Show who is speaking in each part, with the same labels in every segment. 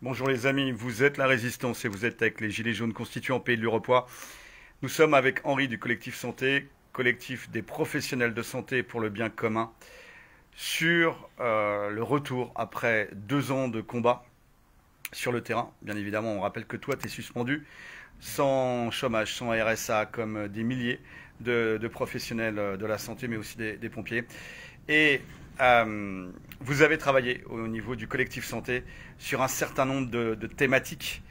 Speaker 1: Bonjour les amis, vous êtes la Résistance et vous êtes avec les Gilets jaunes constituants Pays de l'Urepoix. Nous sommes avec Henri du collectif Santé, collectif des professionnels de santé pour le bien commun, sur le retour après 2 ans de combat sur le terrain. Bien évidemment, on rappelle que toi, tu es suspendu sans chômage, sans RSA, comme des milliers de professionnels de la santé, mais aussi des pompiers. Et vous avez travaillé au niveau du collectif santé sur un certain nombre de thématiques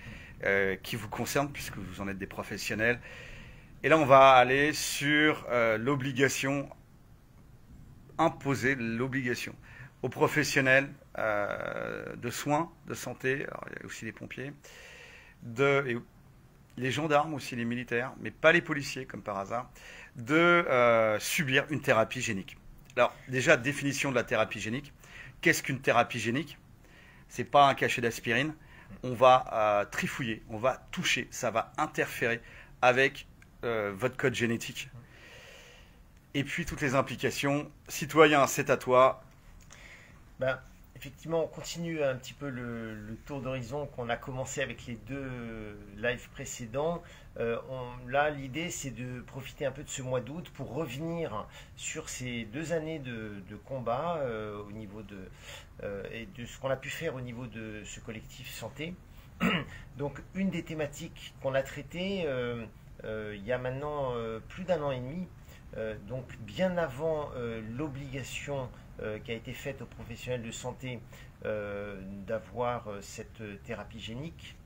Speaker 1: qui vous concernent, puisque vous en êtes des professionnels. Et là, on va aller sur l'obligation, imposer l'obligation aux professionnels de soins, de santé, alors il y a aussi les pompiers, et les gendarmes aussi, les militaires, mais pas les policiers comme par hasard, de subir une thérapie génique. Alors déjà, définition de la thérapie génique. Qu'est-ce qu'une thérapie génique? C'est pas un cachet d'aspirine. On va trifouiller, on va toucher, ça va interférer avec votre code génétique. Et puis toutes les implications. Citoyen, c'est à toi.
Speaker 2: Ben, effectivement, on continue un petit peu le tour d'horizon qu'on a commencé avec les deux lives précédents. Là, l'idée, c'est de profiter un peu de ce mois d'août pour revenir sur ces 2 années de combat au niveau et de ce qu'on a pu faire au niveau de ce collectif santé. Donc, une des thématiques qu'on a traitées il y a maintenant plus d'un an et demi, donc bien avant l'obligation qui a été faite aux professionnels de santé d'avoir cette thérapie génique.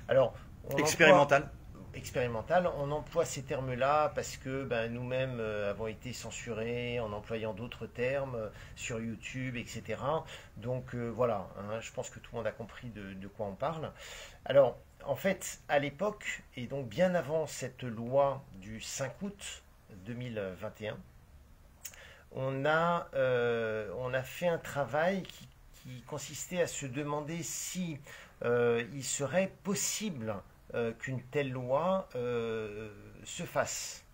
Speaker 2: Alors,
Speaker 1: Expérimental.
Speaker 2: expérimentale, on emploie ces termes-là parce que nous-mêmes avons été censurés en employant d'autres termes sur YouTube, etc. Donc voilà, hein, je pense que tout le monde a compris de quoi on parle. Alors, en fait, à l'époque, et donc bien avant cette loi du 5 août 2021, on a fait un travail qui consistait à se demander si il serait possible qu'une telle loi se fasse.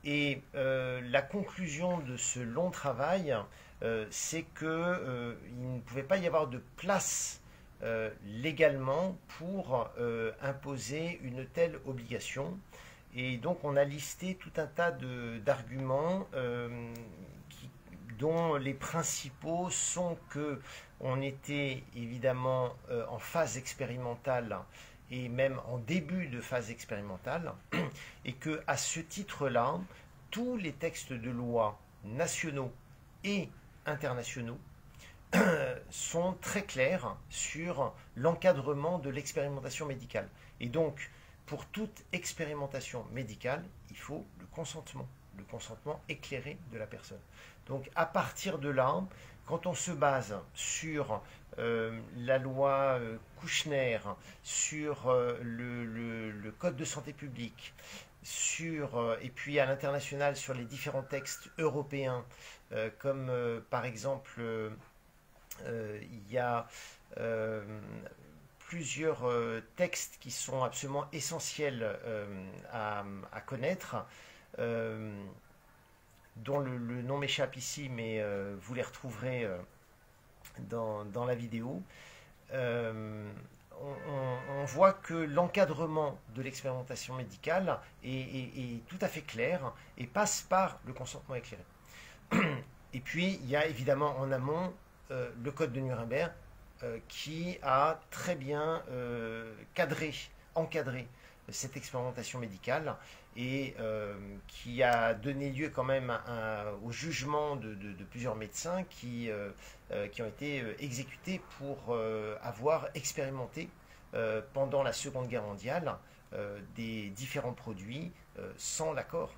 Speaker 2: Et la conclusion de ce long travail, c'est qu'il ne pouvait pas y avoir de place légalement pour imposer une telle obligation. Et donc on a listé tout un tas d'arguments dont les principaux sont que on était évidemment en phase expérimentale et même en début de phase expérimentale, et que à ce titre-là, tous les textes de loi nationaux et internationaux sont très clairs sur l'encadrement de l'expérimentation médicale. Et donc, pour toute expérimentation médicale, il faut le consentement éclairé de la personne. Donc, à partir de là, quand on se base sur la loi Kouchner, sur le Code de santé publique, et puis à l'international sur les différents textes européens, comme par exemple, il y a plusieurs textes qui sont absolument essentiels à connaître, dont le nom m'échappe ici, mais vous les retrouverez dans la vidéo. On voit que l'encadrement de l'expérimentation médicale est tout à fait clair et passe par le consentement éclairé. Et puis, il y a évidemment en amont le Code de Nuremberg qui a très bien encadré cette expérimentation médicale et qui a donné lieu quand même au jugement de plusieurs médecins qui ont été exécutés pour avoir expérimenté pendant la Seconde Guerre mondiale des différents produits sans l'accord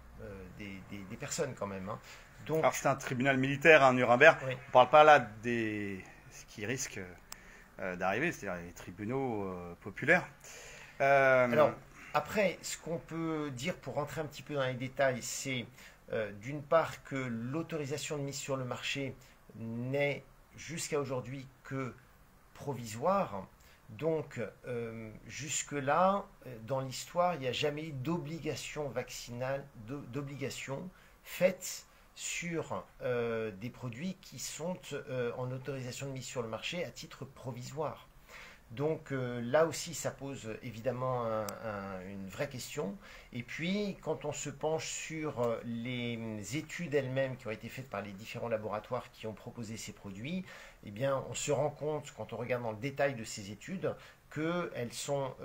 Speaker 2: des personnes quand même, hein. Donc,
Speaker 1: Alors c'est un tribunal militaire à Nuremberg.
Speaker 2: oui.
Speaker 1: On parle pas là des ce qui risque d'arriver, c'est-à-dire les tribunaux populaires.
Speaker 2: Alors, après, ce qu'on peut dire pour rentrer un petit peu dans les détails, c'est d'une part que l'autorisation de mise sur le marché n'est jusqu'à aujourd'hui que provisoire. Donc, jusque-là, dans l'histoire, il n'y a jamais eu d'obligation vaccinale, d'obligation faite sur des produits qui sont en autorisation de mise sur le marché à titre provisoire. Donc là aussi, ça pose évidemment une vraie question. Et puis, quand on se penche sur les études elles-mêmes qui ont été faites par les différents laboratoires qui ont proposé ces produits, eh bien, on se rend compte, quand on regarde dans le détail de ces études, qu'elles sont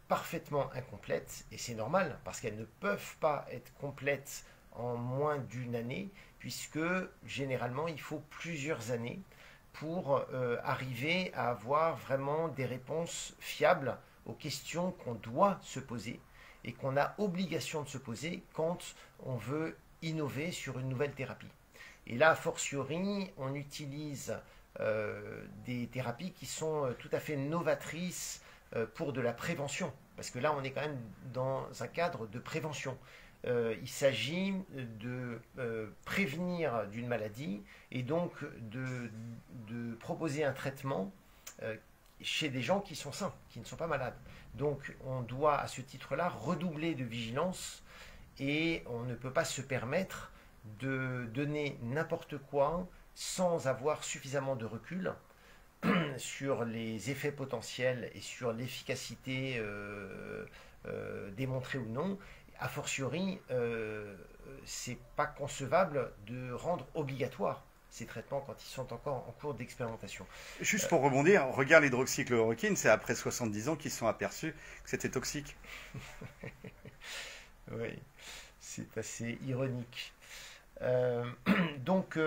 Speaker 2: parfaitement incomplètes. Et c'est normal, parce qu'elles ne peuvent pas être complètes en moins d'une année, puisque généralement, il faut plusieurs années pour arriver à avoir vraiment des réponses fiables aux questions qu'on doit se poser et qu'on a obligation de se poser quand on veut innover sur une nouvelle thérapie. Et là, a fortiori, on utilise des thérapies qui sont tout à fait novatrices pour de la prévention, parce que là, on est quand même dans un cadre de prévention. Il s'agit de prévenir d'une maladie et donc de proposer un traitement chez des gens qui sont sains, qui ne sont pas malades. Donc on doit à ce titre-là redoubler de vigilance et on ne peut pas se permettre de donner n'importe quoi sans avoir suffisamment de recul sur les effets potentiels et sur l'efficacité démontrée ou non. A fortiori, c'est pas concevable de rendre obligatoire ces traitements quand ils sont encore en cours d'expérimentation.
Speaker 1: Juste pour rebondir, regarde l'hydroxychloroquine, c'est après 70 ans qu'ils se sont aperçus que c'était toxique.
Speaker 2: Oui, c'est assez ironique. Donc,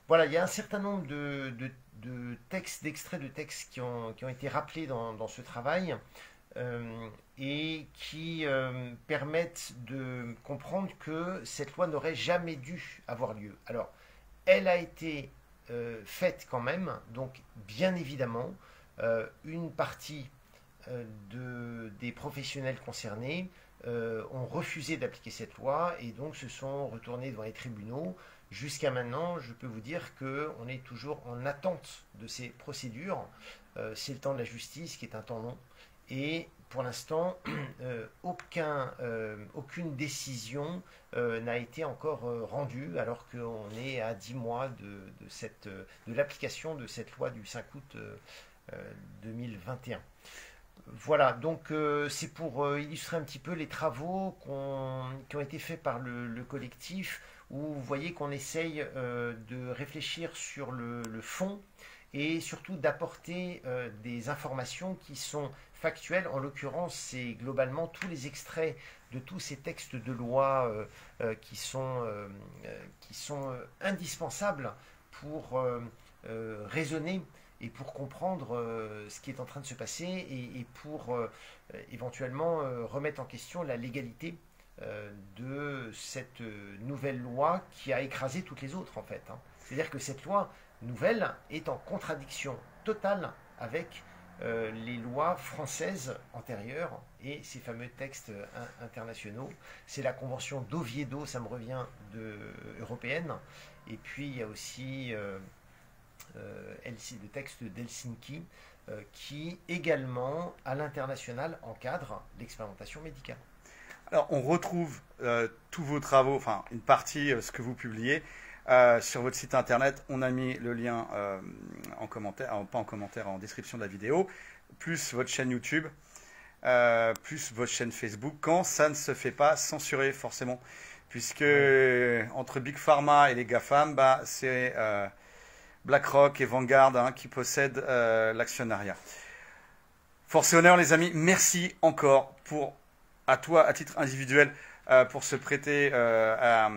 Speaker 2: voilà, il y a un certain nombre de textes, d'extraits de textes qui ont été rappelés dans ce travail. Et qui permettent de comprendre que cette loi n'aurait jamais dû avoir lieu. Alors, elle a été faite quand même, donc bien évidemment, une partie des professionnels concernés ont refusé d'appliquer cette loi et donc se sont retournés devant les tribunaux. Jusqu'à maintenant, je peux vous dire qu'on est toujours en attente de ces procédures. C'est le temps de la justice qui est un temps long. Et pour l'instant, aucune décision n'a été encore rendue, alors qu'on est à 10 mois de l'application de cette loi du 5 août 2021. Voilà, donc c'est pour illustrer un petit peu les travaux qui ont été faits par le collectif, où vous voyez qu'on essaye de réfléchir sur le fond et surtout d'apporter des informations qui sont factuelles. En l'occurrence, c'est globalement tous les extraits de tous ces textes de loi qui sont indispensables pour raisonner et pour comprendre ce qui est en train de se passer et pour éventuellement remettre en question la légalité de cette nouvelle loi qui a écrasé toutes les autres en fait. C'est-à-dire que cette loi nouvelle est en contradiction totale avec les lois françaises antérieures et ces fameux textes internationaux. C'est la convention d'Oviedo, ça me revient, européenne, et puis il y a aussi le texte d'Helsinki qui également à l'international encadre l'expérimentation médicale.
Speaker 1: Alors on retrouve tous vos travaux, enfin une partie, ce que vous publiez, sur votre site internet. On a mis le lien en commentaire, pas en commentaire, en description de la vidéo, plus votre chaîne YouTube, plus votre chaîne Facebook, quand ça ne se fait pas censurer forcément, puisque entre Big Pharma et les GAFAM, c'est BlackRock et Vanguard qui possèdent l'actionnariat. Force et honneur les amis, merci encore à toi à titre individuel pour se prêter à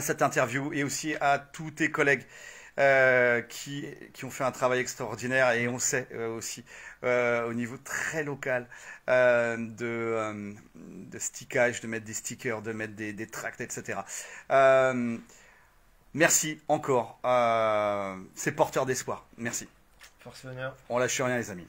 Speaker 1: cette interview et aussi à tous tes collègues qui ont fait un travail extraordinaire et on sait aussi au niveau très local de stickage, de mettre des stickers, de mettre des tracts, etc. Merci encore, c'est porteur d'espoir, merci.
Speaker 2: Force et honneur.
Speaker 1: On lâche rien les amis.